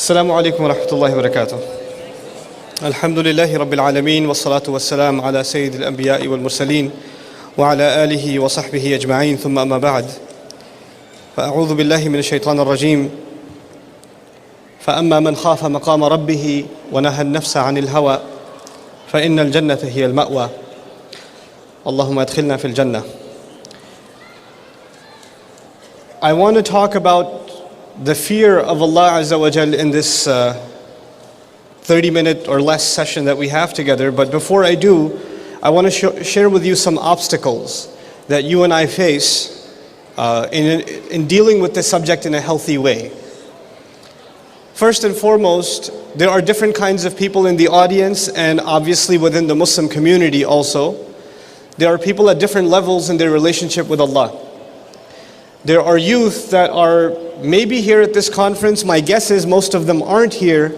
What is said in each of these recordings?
السلام عليكم ورحمة الله وبركاته. الحمد لله رب العالمين والصلاة والسلام على سيد الأنبياء والمرسلين وعلى آله وصحبه أجمعين ثم أما بعد فأعوذ بالله من الشيطان الرجيم فأما من خاف مقام ربه ونهى النفس عن الهوى فإن الجنة هي المأوى اللهم أدخلنا في الجنة. I want to talk about the fear of Allah Azza wa Jal in this 30-minute or less session that we have together. But before I do, I want to share with you some obstacles that you and I face in dealing with this subject in a healthy way. First and foremost, there are different kinds of people in the audience and obviously within the Muslim community also. There are people at different levels in their relationship with Allah. There are youth that are maybe here at this conference, my guess is most of them aren't here,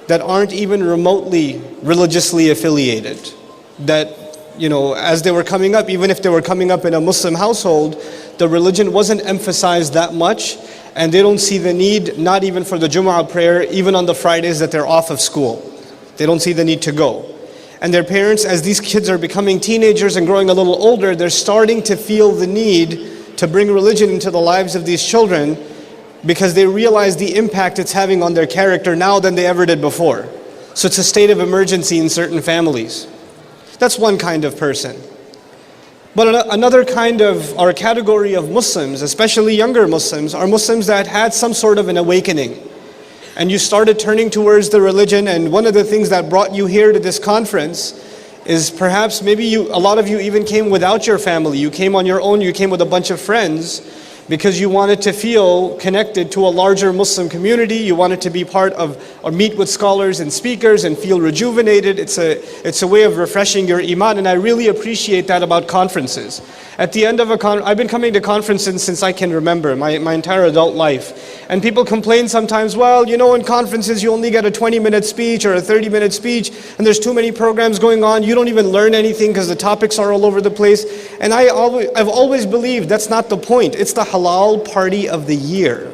that aren't even remotely religiously affiliated. That, you know, as they were coming up, even if they were coming up in a Muslim household, the religion wasn't emphasized that much, and they don't see the need, not even for the Jumu'ah prayer, even on the Fridays that they're off of school. They don't see the need to go. And their parents, as these kids are becoming teenagers and growing a little older, they're starting to feel the need to bring religion into the lives of these children because they realize the impact it's having on their character now than they ever did before. So it's a state of emergency in certain families. That's one kind of person. But another kind of, or category of Muslims, especially younger Muslims, are Muslims that had some sort of an awakening. And you started turning towards the religion, and one of the things that brought you here to this conference is perhaps maybe a lot of you even came without your family. You came on your own, you came with a bunch of friends because you wanted to feel connected to a larger Muslim community. You wanted to be part of, or meet with scholars and speakers and feel rejuvenated. It's a way of refreshing your iman, and I really appreciate that about conferences. At the end of I've been coming to conferences since I can remember, my entire adult life. And people complain sometimes, well, you know, in conferences you only get a 20-minute speech or a 30-minute speech, and there's too many programs going on. You don't even learn anything because the topics are all over the place. And I've always believed that's not the point. It's the halal party of the year.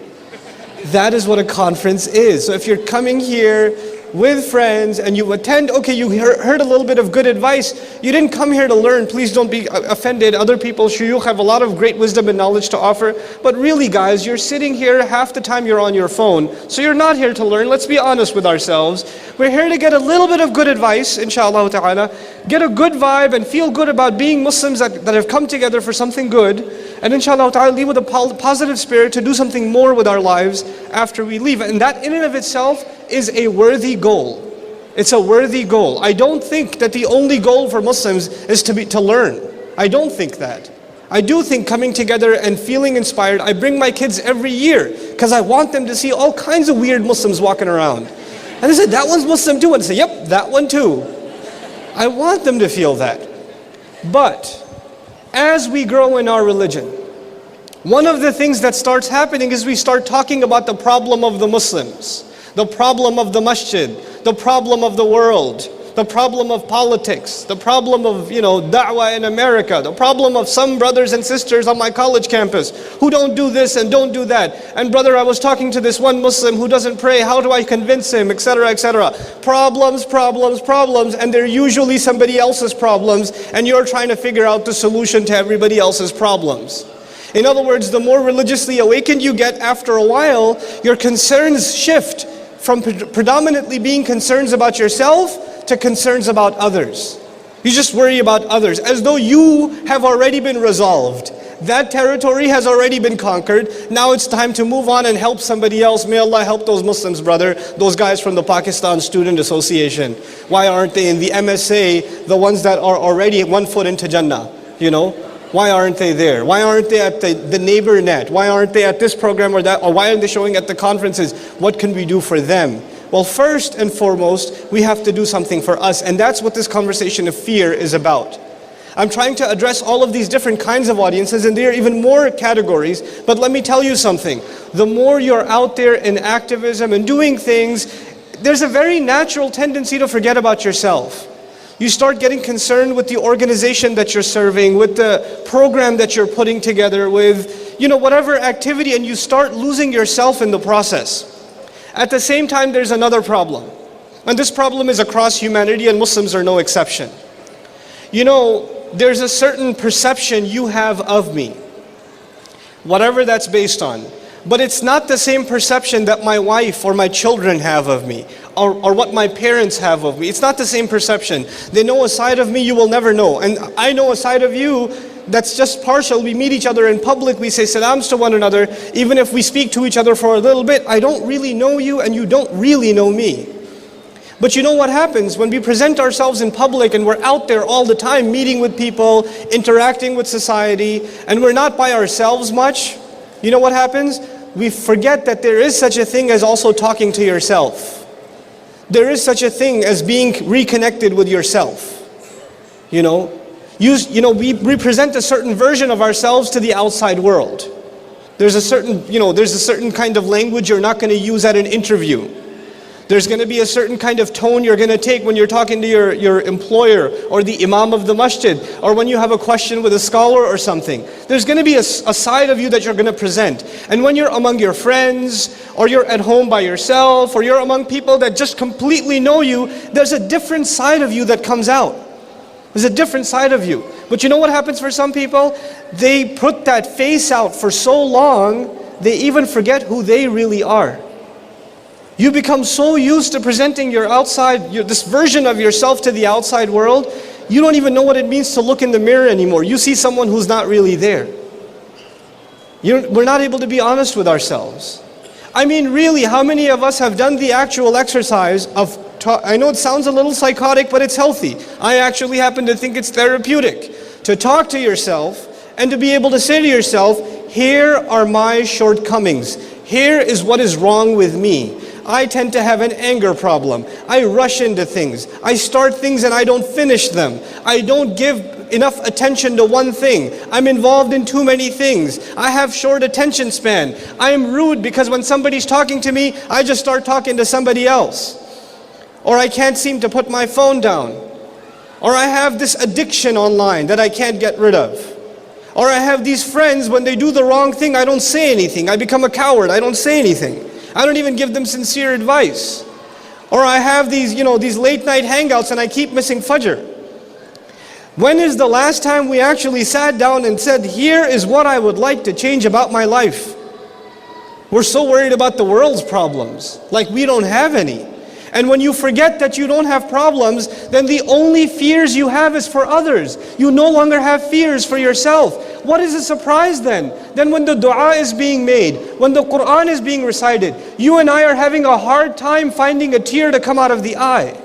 That is what a conference is. So if you're coming here with friends and you attend, okay, you heard a little bit of good advice. You didn't come here to learn. Please don't be offended. Other people, shuyukh, have a lot of great wisdom and knowledge to offer. But really, guys, you're sitting here, half the time you're on your phone. So you're not here to learn. Let's be honest with ourselves. We're here to get a little bit of good advice, inshallah ta'ala. Get a good vibe and feel good about being Muslims that have come together for something good. And inshallah ta'ala, leave with a positive spirit to do something more with our lives after we leave. And that in and of itself is a worthy goal. It's a worthy goal. I don't think that the only goal for Muslims is to learn. I don't think that. I do think coming together and feeling inspired. I bring my kids every year because I want them to see all kinds of weird Muslims walking around. And they said, that one's Muslim too. And I say, yep, that one too. I want them to feel that. But as we grow in our religion, one of the things that starts happening is we start talking about the problem of the Muslims, the problem of the masjid, the problem of the world, the problem of politics, the problem of, da'wah in America, the problem of some brothers and sisters on my college campus who don't do this and don't do that. And brother, I was talking to this one Muslim who doesn't pray, how do I convince him, etc., etc. Problems, problems, problems, and they're usually somebody else's problems, and you're trying to figure out the solution to everybody else's problems. In other words, the more religiously awakened you get, after a while, your concerns shift from predominantly being concerns about yourself to concerns about others. You just worry about others, as though you have already been resolved. That territory has already been conquered. Now it's time to move on and help somebody else. May Allah help those Muslims, brother, those guys from the Pakistan Student Association. Why aren't they in the MSA, the ones that are already 1 foot into Jannah, Why aren't they there? Why aren't they at the neighbor net? Why aren't they at this program or that? Or why aren't they showing at the conferences? What can we do for them? Well, first and foremost, we have to do something for us. And that's what this conversation of fear is about. I'm trying to address all of these different kinds of audiences, and there are even more categories. But let me tell you something. The more you're out there in activism and doing things, there's a very natural tendency to forget about yourself. You start getting concerned with the organization that you're serving, with the program that you're putting together, with whatever activity, and you start losing yourself in the process. At the same time, there's another problem. And this problem is across humanity, and Muslims are no exception. You know, there's a certain perception you have of me, whatever that's based on. But it's not the same perception that my wife or my children have of me, or what my parents have of me. It's not the same perception. They know a side of me you will never know. And I know a side of you that's just partial. We meet each other in public, we say salams to one another. Even if we speak to each other for a little bit, I don't really know you and you don't really know me. But you know what happens when we present ourselves in public and we're out there all the time meeting with people, interacting with society, and we're not by ourselves much? You know what happens? We forget that there is such a thing as also talking to yourself. There is such a thing as being reconnected with yourself. You know, we present a certain version of ourselves to the outside world. There's a certain kind of language you're not going to use at an interview. There's going to be a certain kind of tone you're going to take when you're talking to your employer or the imam of the masjid, or when you have a question with a scholar or something. There's going to be a side of you that you're going to present. And when you're among your friends, or you're at home by yourself, or you're among people that just completely know you, there's a different side of you that comes out. There's a different side of you. But you know what happens for some people? They put that face out for so long, they even forget who they really are. You become so used to presenting this version of yourself to the outside world, you don't even know what it means to look in the mirror anymore. You see someone who's not really there. We're not able to be honest with ourselves. I mean, really, how many of us have done the actual exercise of I know it sounds a little psychotic, but it's healthy. I actually happen to think it's therapeutic to talk to yourself and to be able to say to yourself, here are my shortcomings. Here is what is wrong with me. I tend to have an anger problem. I rush into things. I start things and I don't finish them. I don't give enough attention to one thing. I'm involved in too many things. I have short attention span. I am rude because when somebody's talking to me, I just start talking to somebody else. Or I can't seem to put my phone down. Or I have this addiction online that I can't get rid of. Or I have these friends, when they do the wrong thing, I don't say anything. I become a coward. I don't say anything. I don't even give them sincere advice. Or I have these late night hangouts and I keep missing Fajr. When is the last time we actually sat down and said, here is what I would like to change about my life? We're so worried about the world's problems, like we don't have any. And when you forget that you don't have problems, then the only fears you have is for others. You no longer have fears for yourself. What is a surprise then? Then when the dua is being made, when the Quran is being recited, you and I are having a hard time finding a tear to come out of the eye.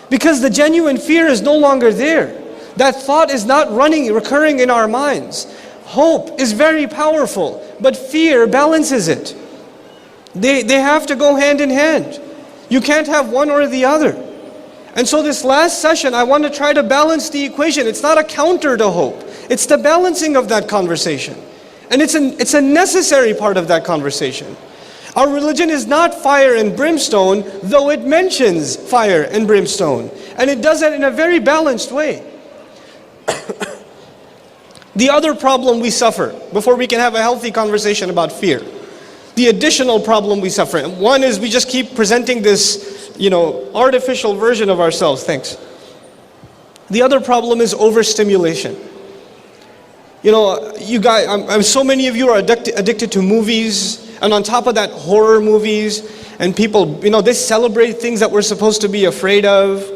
Because the genuine fear is no longer there. That thought is not recurring in our minds. Hope is very powerful, but fear balances it. They have to go hand in hand. You can't have one or the other. And so this last session, I want to try to balance the equation. It's not a counter to hope. It's the balancing of that conversation. And it's a necessary part of that conversation. Our religion is not fire and brimstone, though it mentions fire and brimstone. And it does that in a very balanced way. The other problem we suffer, before we can have a healthy conversation about fear, the additional problem we suffer. One is we just keep presenting this, artificial version of ourselves. Thanks. The other problem is overstimulation. You guys, so many of you are addicted to movies, and on top of that, horror movies, and people, they celebrate things that we're supposed to be afraid of.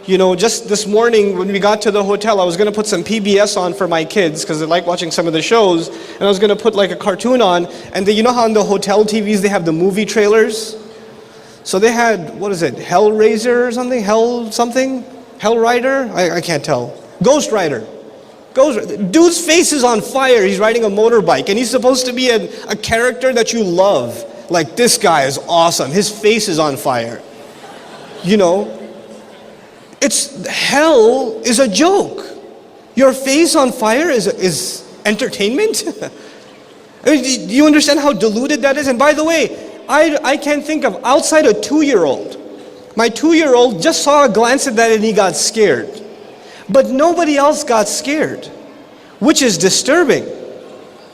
Just this morning when we got to the hotel, I was going to put some PBS on for my kids because they like watching some of the shows, and I was going to put like a cartoon on, and you know how on the hotel TVs they have the movie trailers? So they had, what is it, Hellraiser or something? Hellrider? I can't tell. Ghost Rider. Dude's face is on fire. He's riding a motorbike, and he's supposed to be a character that you love. Like, this guy is awesome. His face is on fire. Hell is a joke. Your face on fire is entertainment? Do you understand how diluted that is? And by the way, I can't think of, outside a 2-year-old, my 2-year-old just saw a glance at that and he got scared. But nobody else got scared, which is disturbing.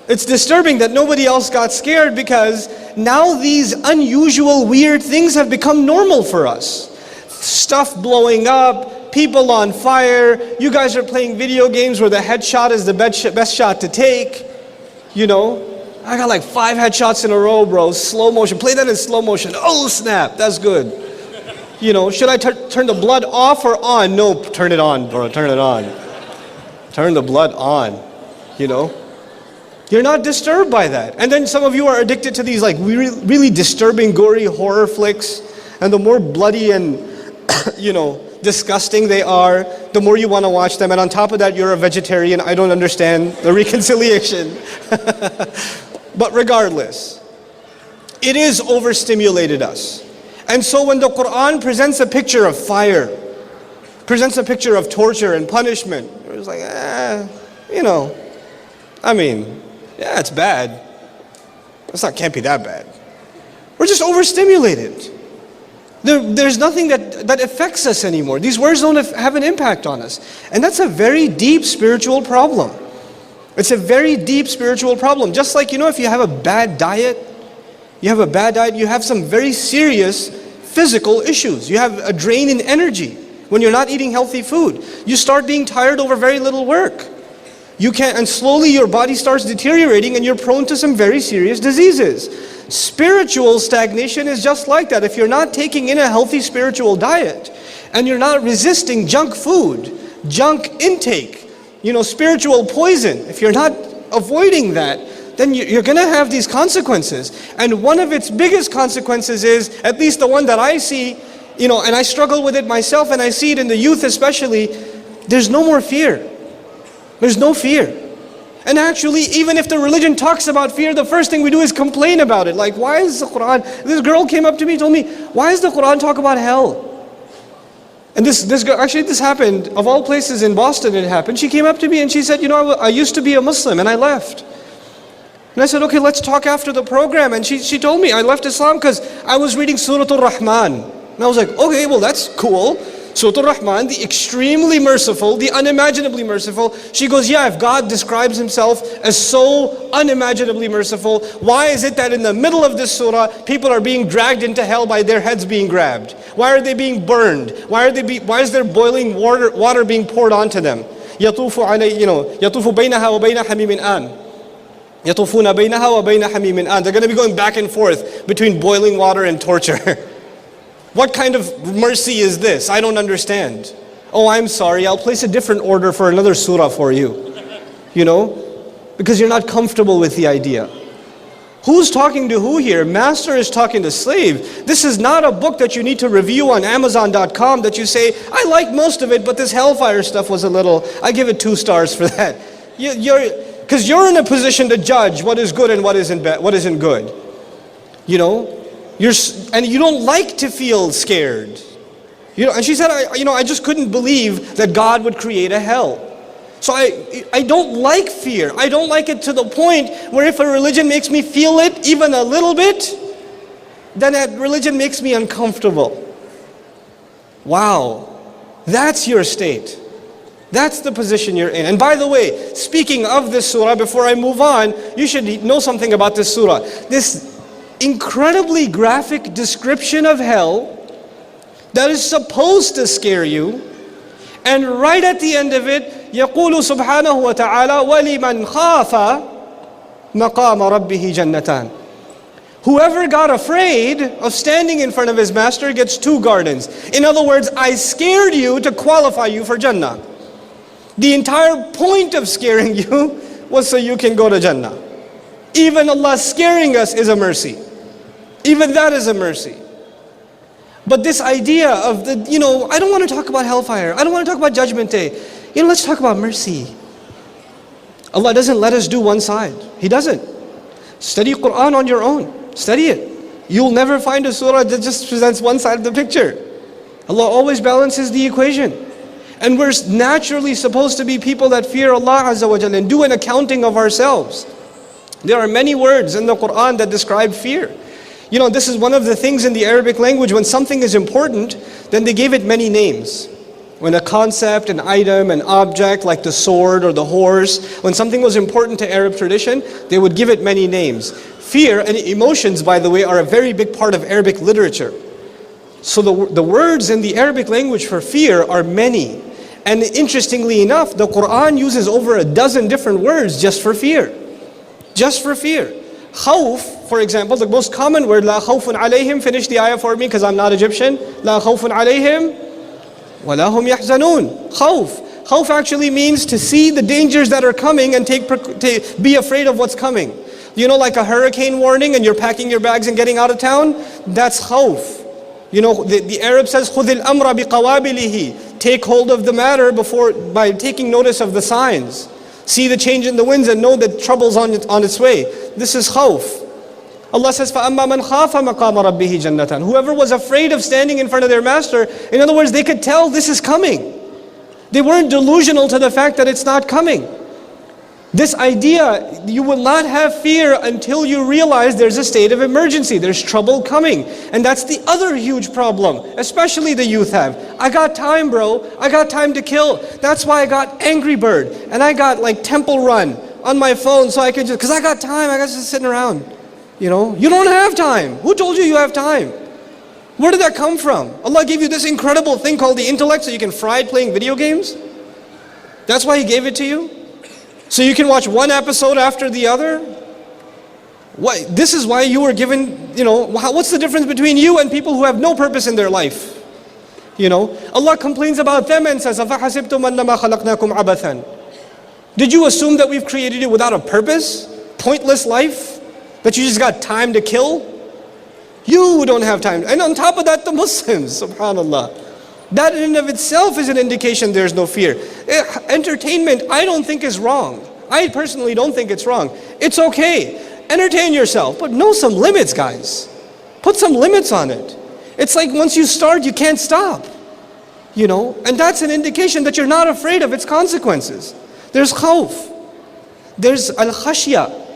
It's disturbing that nobody else got scared because now these unusual, weird things have become normal for us. Stuff blowing up, people on fire, you guys are playing video games where the headshot is the best shot to take. You know, I got like 5 headshots in a row, bro, slow motion. Play that in slow motion. Oh snap, that's good. You know, should I turn the blood off or on? No, turn it on, bro, turn it on. Turn the blood on, you know. You're not disturbed by that. And then some of you are addicted to these like really disturbing, gory horror flicks. And the more bloody and, you know, disgusting they are, the more you want to watch them. And on top of that, you're a vegetarian. I don't understand the reconciliation. But regardless, it is overstimulated us. And so when the Quran presents a picture of fire, presents a picture of torture and punishment, it's like, you know, I mean, yeah, it's bad. Can't be that bad. We're just overstimulated. There's nothing that affects us anymore. These words don't have an impact on us. And that's a very deep spiritual problem. It's a very deep spiritual problem. Just like, you know, if you have a bad diet, you have some very serious physical issues. You have a drain in energy when you're not eating healthy food. You start being tired over very little work. And slowly your body starts deteriorating and you're prone to some very serious diseases. Spiritual stagnation is just like that. If you're not taking in a healthy spiritual diet and you're not resisting junk food, junk intake, you know, spiritual poison, if you're not avoiding that, then you're going to have these consequences. And one of its biggest consequences is, at least the one that I see, you know, and I struggle with it myself and I see it in the youth especially, there's no more fear. There's no fear. And actually, even if the religion talks about fear, the first thing we do is complain about it. Like, why is the Quran, this girl came up to me and told me, why does the Quran talk about hell? And this girl, actually this happened, of all places in Boston it happened. She came up to me and she said, you know, I used to be a Muslim and I left. And I said, okay, let's talk after the program. And she told me, I left Islam because I was reading Surah Al-Rahman. And I was like, okay, well that's cool. Surah Al-Rahman, the extremely merciful, the unimaginably merciful. She goes, yeah, if God describes himself as so unimaginably merciful, why is it that in the middle of this surah, people are being dragged into hell by their heads being grabbed? Why are they being burned? Why is there boiling water being poured onto them? يَطُوفُ عَلَيْهِ, you know, يَطُوفُ بَيْنَهَا وَبَيْنَ حَمِيمٍ آنٍ. يَطُوفُونَ بَيْنَهَا وَبَيْنَ حَمِيمٍ آنٍ. They're going to be going back and forth between boiling water and torture. What kind of mercy is this? I don't understand. Oh, I'm sorry, I'll place a different order for another surah for you. You know, because you're not comfortable with the idea. Who's talking to who here? Master is talking to slave. This is not a book that you need to review on Amazon.com that you say, I like most of it, but this hellfire stuff was a little, I give it 2 stars for that. Because you're in a position to judge what is good and what isn't good. You know? And you don't like to feel scared. You know, and she said, I just couldn't believe that God would create a hell. So I don't like fear. I don't like it to the point where if a religion makes me feel it even a little bit, then that religion makes me uncomfortable. Wow, that's your state. That's the position you're in. And by the way, speaking of this surah, before I move on, you should know something about this surah. This incredibly graphic description of hell that is supposed to scare you, and right at the end of it, يقول سبحانه وتعالى وَلِمَنْ خَافَ مَقَامَ رَبِّهِ جَنَّتَانِ. Whoever got afraid of standing in front of his master gets 2 gardens. In other words, I scared you to qualify you for Jannah. The entire point of scaring you was so you can go to Jannah. Even Allah scaring us is a mercy. Even that is a mercy. But this idea of I don't want to talk about hellfire. I don't want to talk about Judgment Day. Let's talk about mercy. Allah doesn't let us do one side. He doesn't. Study Quran on your own. Study it. You'll never find a surah that just presents one side of the picture. Allah always balances the equation. And we're naturally supposed to be people that fear Allah Azza wa Jalla and do an accounting of ourselves. There are many words in the Quran that describe fear. This is one of the things in the Arabic language. When something is important, then they gave it many names. When a concept, an item, an object like the sword or the horse, when something was important to Arab tradition, they would give it many names. Fear and emotions, by the way, are a very big part of Arabic literature. So the words in the Arabic language for fear are many. And interestingly enough, the Quran uses over a dozen different words just for fear. Just for fear. Khawf, for example, the most common word, La khawfun alayhim, finish the ayah for me because I'm not Egyptian. La khawfun alayhim, wa la hum yahzanun. Khawf. Khawf actually means to see the dangers that are coming and be afraid of what's coming. You know, like a hurricane warning and you're packing your bags and getting out of town? That's khawf. You know, the Arab says, خُذِ الْأَمْرَ بِقَوَابِلِهِ. Take hold of the matter by taking notice of the signs. See the change in the winds and know that trouble's on its way. This is khawf. Allah says, فَأَمَّا مَنْ خَافَ مَقَامَ رَبِّهِ جَنَّةً. Whoever was afraid of standing in front of their master, in other words, they could tell this is coming. They weren't delusional to the fact that it's not coming. This idea, you will not have fear until you realize there's a state of emergency, there's trouble coming. And that's the other huge problem, especially the youth have. I got time, bro. I got time to kill. That's why I got Angry Bird and I got like Temple Run on my phone so I can just, because I got time, I got just sitting around. You know, you don't have time. Who told you you have time? Where did that come from? Allah gave you this incredible thing called the intellect so you can fry it playing video games? That's why He gave it to you? So you can watch one episode after the other? Why? This is why you were given, you know, what's the difference between you and people who have no purpose in their life? You know, Allah complains about them and says, أَفَحَسِبْتُمْ أَنَّمَا خَلَقْنَاكُمْ عَبَثًا. Did you assume that we've created you without a purpose? Pointless life? That you just got time to kill? You don't have time. And on top of that, the Muslims, subhanAllah. That in and of itself is an indication there's no fear. Entertainment, I don't think is wrong. I personally don't think it's wrong. It's okay. Entertain yourself, but know some limits, guys. Put some limits on it. It's like once you start, you can't stop. You know, and that's an indication that you're not afraid of its consequences. There's khawf. There's al-khashya.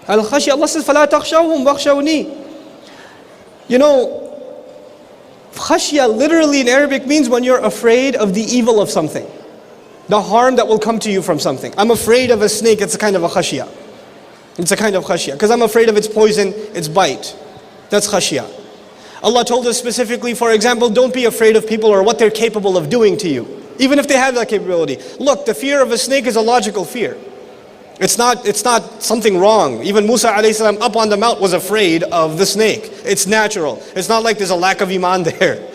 Al-khashya, Allah says, فَلَا تَخْشَوْهُمْ وَخْشَوْنِي. You know, khashya literally in Arabic means when you're afraid of the evil of something. The harm that will come to you from something. I'm afraid of a snake, it's a kind of a khashya. It's a kind of khashya. Because I'm afraid of its poison, its bite. That's khashya. Allah told us specifically, for example, don't be afraid of people or what they're capable of doing to you. Even if they have that capability. Look, the fear of a snake is a logical fear. It's not something wrong. Even Musa alayhi salam up on the mount was afraid of the snake. It's natural. It's not like there's a lack of iman there.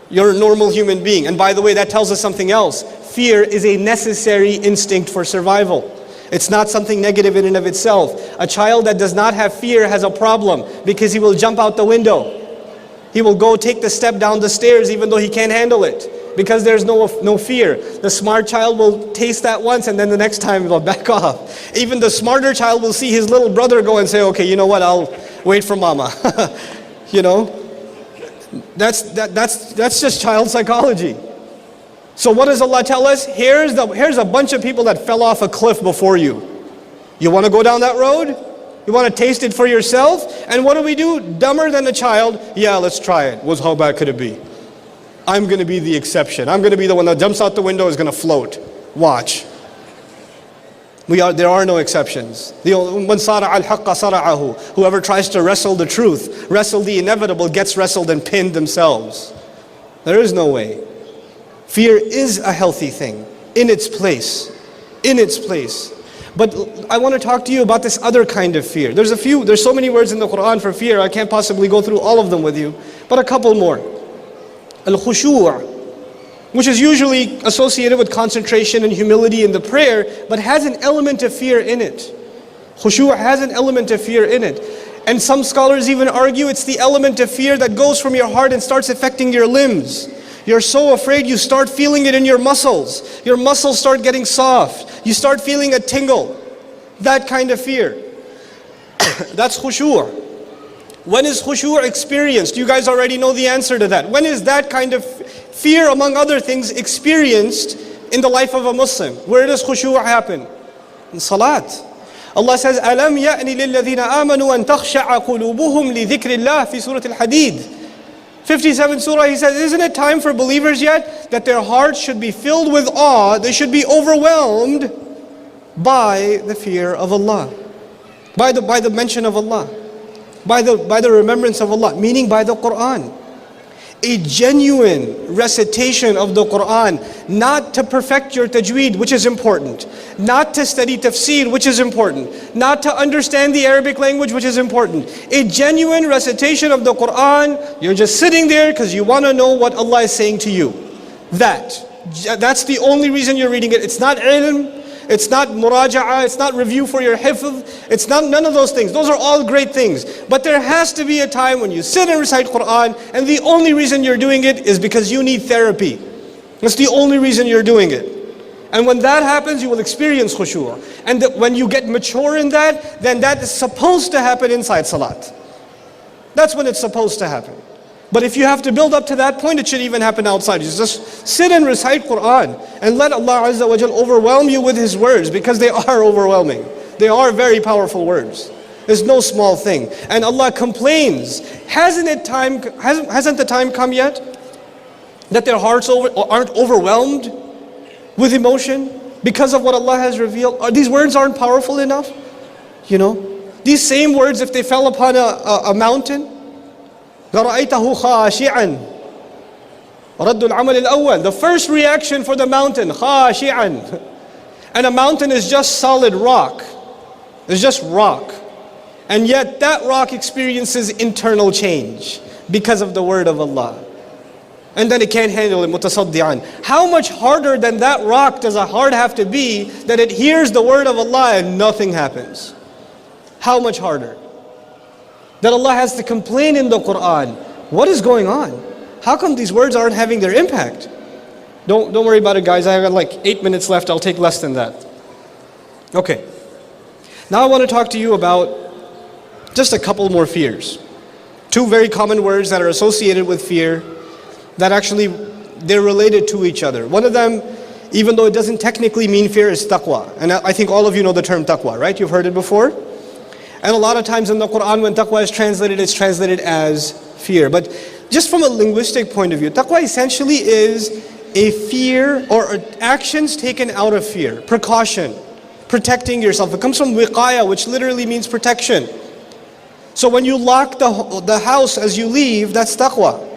You're a normal human being. And by the way, that tells us something else. Fear is a necessary instinct for survival. It's not something negative in and of itself. A child that does not have fear has a problem because he will jump out the window. He will go take the step down the stairs even though he can't handle it. Because there's no fear. The smart child will taste that once and then the next time he'll back off. Even the smarter child will see his little brother go and say, okay, you know what, I'll wait for mama. You know? That's just child psychology. So what does Allah tell us? Here's a bunch of people that fell off a cliff before you. You want to go down that road? You want to taste it for yourself? And what do? Dumber than a child? Yeah, let's try it. How bad could it be? I'm going to be the exception. I'm going to be the one that jumps out the window is going to float. Watch. There are no exceptions. Whoever tries to wrestle the truth, wrestle the inevitable, gets wrestled and pinned themselves. There is no way. Fear is a healthy thing, in its place. In its place. But I want to talk to you about this other kind of fear. There's so many words in the Quran for fear, I can't possibly go through all of them with you, but a couple more. Al-khushu', which is usually associated with concentration and humility in the prayer, but has an element of fear in it. Khushu' has an element of fear in it. And some scholars even argue it's the element of fear that goes from your heart and starts affecting your limbs. You're so afraid you start feeling it in your muscles. Your muscles start getting soft. You start feeling a tingle. That kind of fear. That's khushu'. When is khushu' experienced? You guys already know the answer to that. When is that kind of fear, among other things, experienced in the life of a Muslim? Where does khushu' happen? In salat. Allah says, أَلَمْ يَأْنِ لِلَّذِينَ آمَنُوا أَن تَخْشَعَ قُلُوبُهُمْ لِذِكْرِ اللَّهِ في سورة الحديد. 57 surah, he says, isn't it time for believers yet that their hearts should be filled with awe, they should be overwhelmed by the fear of Allah. By the mention of Allah, by the remembrance of Allah, meaning by the Quran. A genuine recitation of the Quran, not to perfect your tajweed, which is important, not to study tafsir, which is important, not to understand the Arabic language, which is important. A genuine recitation of the Quran, you're just sitting there because you want to know what Allah is saying to you. That's the only reason you're reading it. It's not ilm, it's not muraja'ah, it's not review for your hifz, it's not none of those things. Those are all great things. But there has to be a time when you sit and recite Quran, and the only reason you're doing it is because you need therapy. That's the only reason you're doing it. And when that happens, you will experience khushu'. And when you get mature in that, then that is supposed to happen inside salat. That's when it's supposed to happen. But if you have to build up to that point, it should even happen outside. You just sit and recite Quran and let Allah Azza wa Jal overwhelm you with His words, because they are overwhelming. They are very powerful words. It's no small thing. And Allah complains, hasn't the time come yet that their hearts aren't overwhelmed with emotion because of what Allah has revealed? These words aren't powerful enough? You know, these same words, if they fell upon a mountain, لَرَأَيْتَهُ خَاشِعًا رَدُّ الْعَمَلِ الْأَوَّلِ. The first reaction for the mountain, خَاشِعًا. And a mountain is just solid rock. It's just rock. And yet that rock experiences internal change because of the word of Allah. And then it can't handle it, مُتَصَدِّعًا. How much harder than that rock does a heart have to be that it hears the word of Allah and nothing happens? How much harder? That Allah has to complain in the Quran. What is going on? How come these words aren't having their impact? Don't worry about it, guys. I have like 8 minutes left. I'll take less than that. Okay. Now I want to talk to you about just a couple more fears. Two very common words that are associated with fear that actually they're related to each other. One of them, even though it doesn't technically mean fear, is taqwa. And I think all of you know the term taqwa, right? You've heard it before? And a lot of times in the Quran, when taqwa is translated, it's translated as fear. But just from a linguistic point of view, taqwa essentially is a fear or actions taken out of fear, precaution, protecting yourself. It comes from wiqaya, which literally means protection. So when you lock the house as you leave, that's taqwa.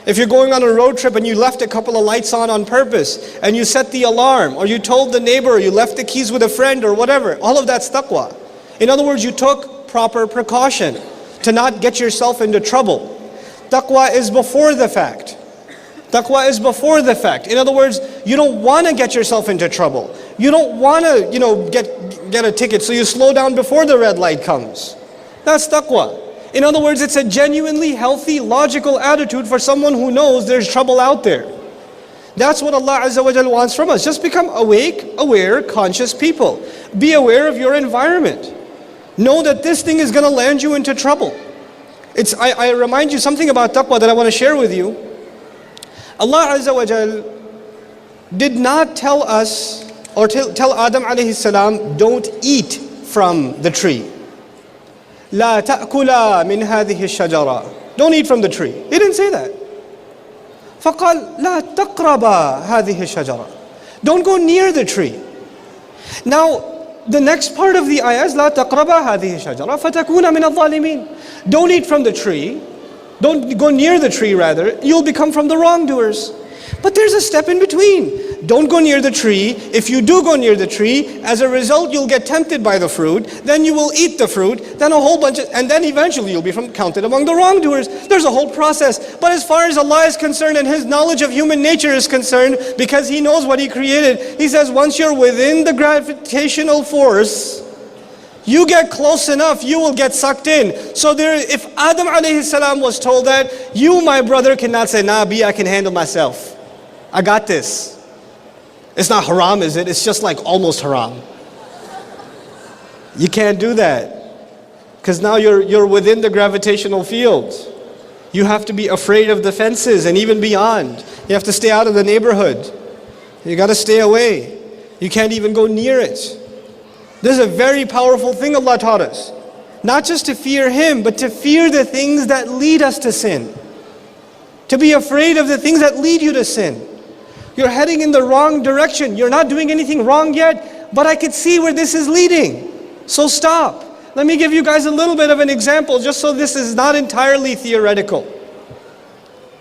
If you're going on a road trip and you left a couple of lights on purpose, and you set the alarm, or you told the neighbor, or you left the keys with a friend or whatever, all of that's taqwa. In other words, you took proper precaution to not get yourself into trouble. Taqwa is before the fact. Taqwa is before the fact. In other words, you don't want to get yourself into trouble. You don't want to, get a ticket, so you slow down before the red light comes. That's taqwa. In other words, it's a genuinely healthy, logical attitude for someone who knows there's trouble out there. That's what Allah Azza wa Jal wants from us. Just become awake, aware, conscious people. Be aware of your environment. Know that this thing is going to land you into trouble. I remind you something about taqwa that I want to share with you. Allah Azza wa Jal did not tell us, or tell Adam alayhi salam, don't eat from the tree. لا تأكلا من هذه الشجرة. Don't eat from the tree. He didn't say that. فقال لا تقربا هذه الشجرة. Don't go near the tree. Now, the next part of the ayah is لا تقربا هذه الشجرة فتكون من الظالمين. Don't eat from the tree. Don't go near the tree, rather. You'll become from the wrongdoers. But there's a step in between. Don't go near the tree. If you do go near the tree, as a result, you'll get tempted by the fruit. Then you will eat the fruit. Then a whole bunch of, and then eventually you'll be counted among the wrongdoers. There's a whole process. But as far as Allah is concerned and His knowledge of human nature is concerned, because He knows what He created, He says once you're within the gravitational force, you get close enough, you will get sucked in. So if Adam alayhi salam was told that, you, my brother, cannot say, nah, I can handle myself. I got this. It's not haram, is it? It's just like almost haram. You can't do that. Because now you're within the gravitational field. You have to be afraid of the fences and even beyond. You have to stay out of the neighborhood. You got to stay away. You can't even go near it. This is a very powerful thing Allah taught us. Not just to fear Him, but to fear the things that lead us to sin. To be afraid of the things that lead you to sin. You're heading in the wrong direction. You're not doing anything wrong yet, but I could see where this is leading. So stop. Let me give you guys a little bit of an example, just so this is not entirely theoretical.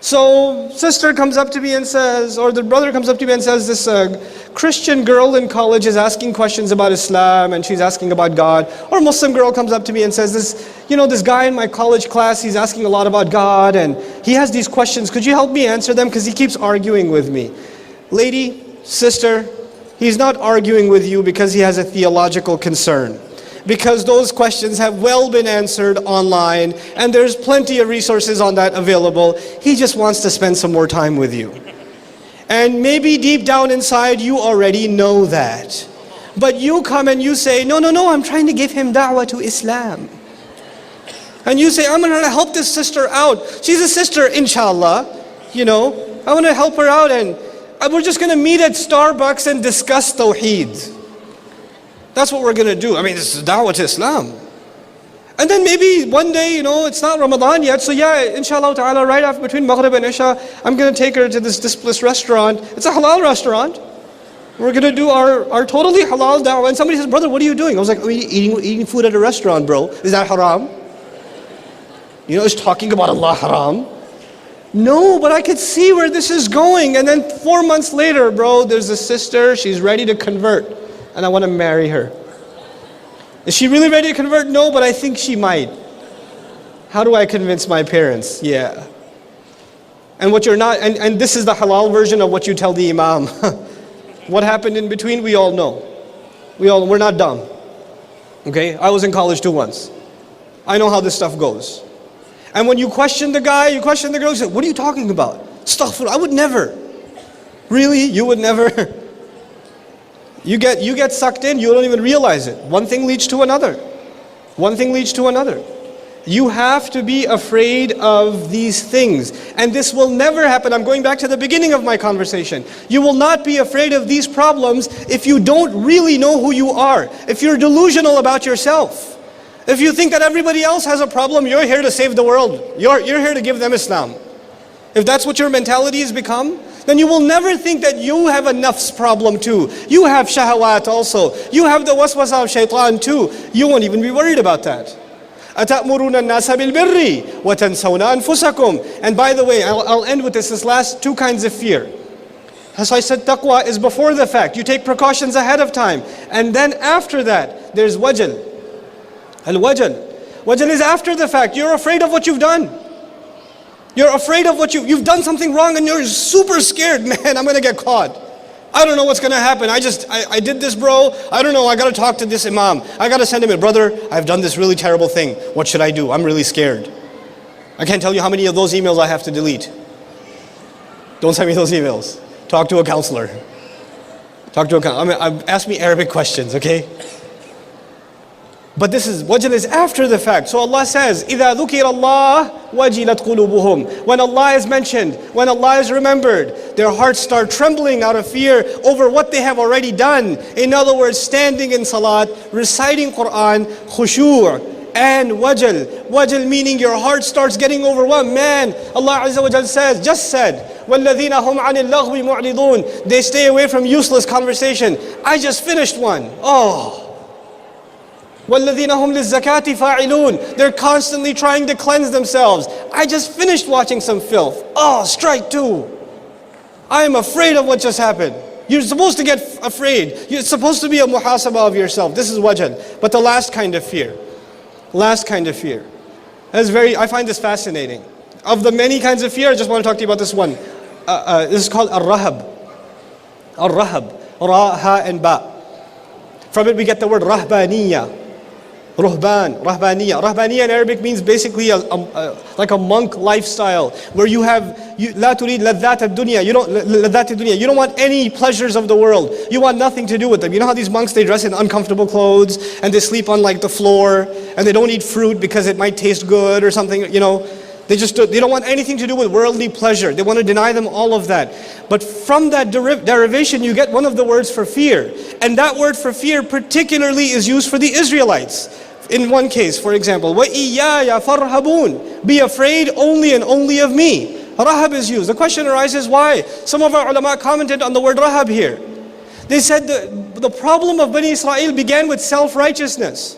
So, sister comes up to me and says, or the brother comes up to me and says, this Christian girl in college is asking questions about Islam and she's asking about God. Or a Muslim girl comes up to me and says, this guy in my college class, he's asking a lot about God and he has these questions. Could you help me answer them? Because he keeps arguing with me. Lady, sister, he's not arguing with you because he has a theological concern. Because those questions have well been answered online and there's plenty of resources on that available. He just wants to spend some more time with you. And maybe deep down inside you already know that. But you come and you say, no, I'm trying to give him da'wah to Islam. And you say, I'm going to help this sister out. She's a sister, inshallah. I want to help her out and we're just going to meet at Starbucks and discuss Tawheed. That's what we're going to do. I mean, this is da'wah to Islam. And then maybe one day, it's not Ramadan yet, so yeah, inshallah ta'ala, right after between Maghrib and Isha, I'm going to take her to this restaurant. It's a halal restaurant. We're going to do our totally halal da'wah. And somebody says, brother, what are you doing? I was like, eating food at a restaurant, bro. Is that haram? Is talking about Allah haram? No, but I could see where this is going. And then 4 months later, bro, there's a sister, she's ready to convert. And I want to marry her. Is she really ready to convert? No, but I think she might. How do I convince my parents? Yeah. And what you're not, and this is the halal version of what you tell the imam. What happened in between, we all know. We're not dumb. Okay? I was in college too once. I know how this stuff goes. And when you question the guy, you question the girl, you say, what are you talking about? Astaghfirullah, I would never. Really? You would never? You get sucked in, you don't even realize it. One thing leads to another. One thing leads to another. You have to be afraid of these things. And this will never happen. I'm going back to the beginning of my conversation. You will not be afraid of these problems if you don't really know who you are. If you're delusional about yourself. If you think that everybody else has a problem, you're here to save the world. You're here to give them Islam. If that's what your mentality has become, then you will never think that you have a nafs problem too. You have shahawat also. You have the waswasa of shaitan too. You won't even be worried about that. أَتَأْمُرُونَ النَّاسَ بِالْبِرِّ وَتَنْسَوْنَ أَنفُسَكُمْ. And by the way, I'll end with this last two kinds of fear. As I said, taqwa is before the fact. You take precautions ahead of time. And then after that, there's wajal. Al-wajal. Wajal is after the fact. You're afraid of what you've done. You're afraid of what you've done something wrong and you're super scared. Man, I'm going to get caught. I don't know what's going to happen. I did this, bro. I don't know. I got to talk to this imam. I got to send him a brother. I've done this really terrible thing. What should I do? I'm really scared. I can't tell you how many of those emails I have to delete. Don't send me those emails. Talk to a counselor. Ask me Arabic questions, okay? But this is, wajal is after the fact. So Allah says, إِذَا ذُكِرَ اللَّهُ وَجِلَتْ قُلُوبُهُم. When Allah is mentioned, when Allah is remembered, their hearts start trembling out of fear over what they have already done. In other words, standing in salat, reciting Quran, khushu' and wajal. Wajal meaning your heart starts getting overwhelmed. Man, Allah Azza wa Jal said, وَالَّذِينَ هُمْ عَنِ اللَّغْوِ مُعْرِضُونَ. They stay away from useless conversation. I just finished one. وَالَّذِينَ هُمْ لِلزَّكَاةِ فَاعِلُونَ. They're constantly trying to cleanse themselves. I just finished watching some filth. Strike two. I am afraid of what just happened. You're supposed to get afraid. You're supposed to be a muhasabah of yourself. This is wajal. But the last kind of fear. I find this fascinating. Of the many kinds of fear, I just want to talk to you about this one. This is called ar-rahab. Ar-rahab. Ra, ha, and ba. From it we get the word rahbaniyya. Ruhban, rahbaniyya. Rahbaniyya in Arabic means basically like a monk lifestyle where you la turid ladhat ad-dunya. You don't want any pleasures of the world. You want nothing to do with them. You know how these monks, they dress in uncomfortable clothes and they sleep on like the floor and they don't eat fruit because it might taste good or something, They don't want anything to do with worldly pleasure. They want to deny them all of that. But from that derivation, you get one of the words for fear. And that word for fear particularly is used for the Israelites. In one case, for example, وَإِيَّايَ فَارْهَبُونَ. Be afraid only and only of me. Rahab is used. The question arises why? Some of our ulama commented on the word rahab here. They said the problem of Bani Israel began with self-righteousness.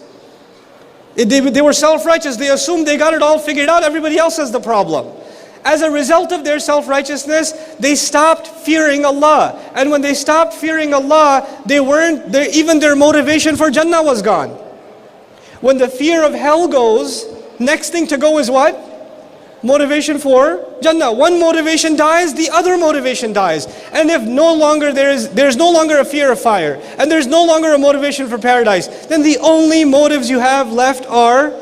They were self-righteous. They assumed they got it all figured out. Everybody else has the problem. As a result of their self-righteousness, they stopped fearing Allah. And when they stopped fearing Allah, even their motivation for Jannah was gone. When the fear of hell goes, next thing to go is what? Motivation for Jannah. One motivation dies, the other motivation dies. And if no longer there's no longer a fear of fire, and there's no longer a motivation for paradise, then the only motives you have left are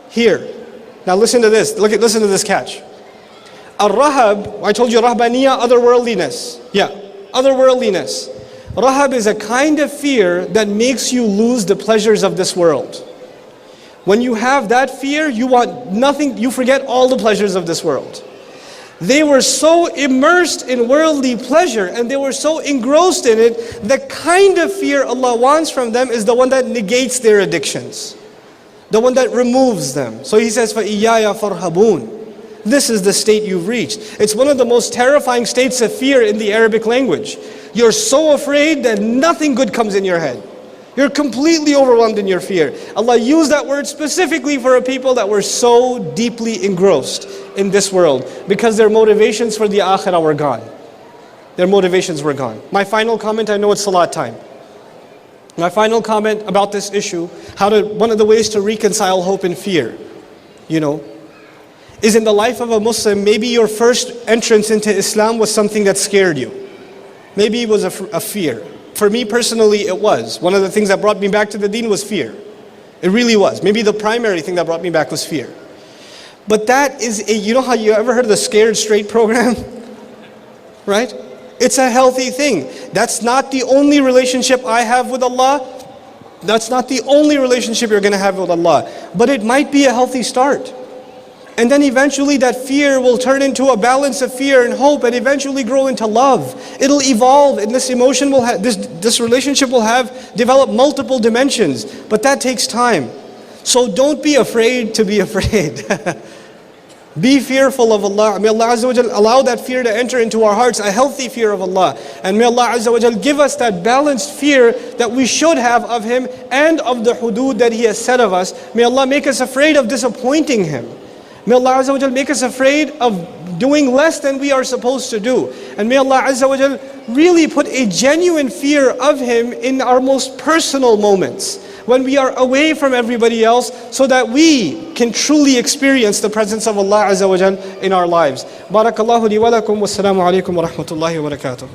here. Now listen to this. Listen to this catch. Ar-rahab, I told you rahbaniyah, otherworldliness. Yeah, otherworldliness. Rahab is a kind of fear that makes you lose the pleasures of this world. When you have that fear, you want nothing, you forget all the pleasures of this world. They were so immersed in worldly pleasure and they were so engrossed in it, the kind of fear Allah wants from them is the one that negates their addictions. The one that removes them. So He says, فَإِيَّايَ فَارْهَبُونَ. This is the state you've reached. It's one of the most terrifying states of fear in the Arabic language. You're so afraid that nothing good comes in your head. You're completely overwhelmed in your fear. Allah used that word specifically for a people that were so deeply engrossed in this world because their motivations for the akhirah were gone. Their motivations were gone. My final comment, I know it's salat time. My final comment about this issue, one of the ways to reconcile hope and fear, is in the life of a Muslim, maybe your first entrance into Islam was something that scared you. Maybe it was a fear. For me personally, it was. One of the things that brought me back to the deen was fear. It really was. Maybe the primary thing that brought me back was fear. But that is you know how you ever heard of the Scared Straight program? Right? It's a healthy thing. That's not the only relationship I have with Allah. That's not the only relationship you're going to have with Allah. But it might be a healthy start. And then eventually that fear will turn into a balance of fear and hope and eventually grow into love. It'll evolve and this emotion will have, this relationship will develop multiple dimensions. But that takes time. So don't be afraid to be afraid. Be fearful of Allah. May Allah Azza wa Jal allow that fear to enter into our hearts, a healthy fear of Allah. And may Allah Azza wa Jal give us that balanced fear that we should have of Him and of the hudud that He has set of us. May Allah make us afraid of disappointing Him. May Allah Azza wa Jal make us afraid of doing less than we are supposed to do. And may Allah Azza wa Jal really put a genuine fear of Him in our most personal moments, when we are away from everybody else, so that we can truly experience the presence of Allah Azza wa Jal in our lives. Barakallahu li wa lakum, wassalamu alaikum wa rahmatullahi wa barakatuh.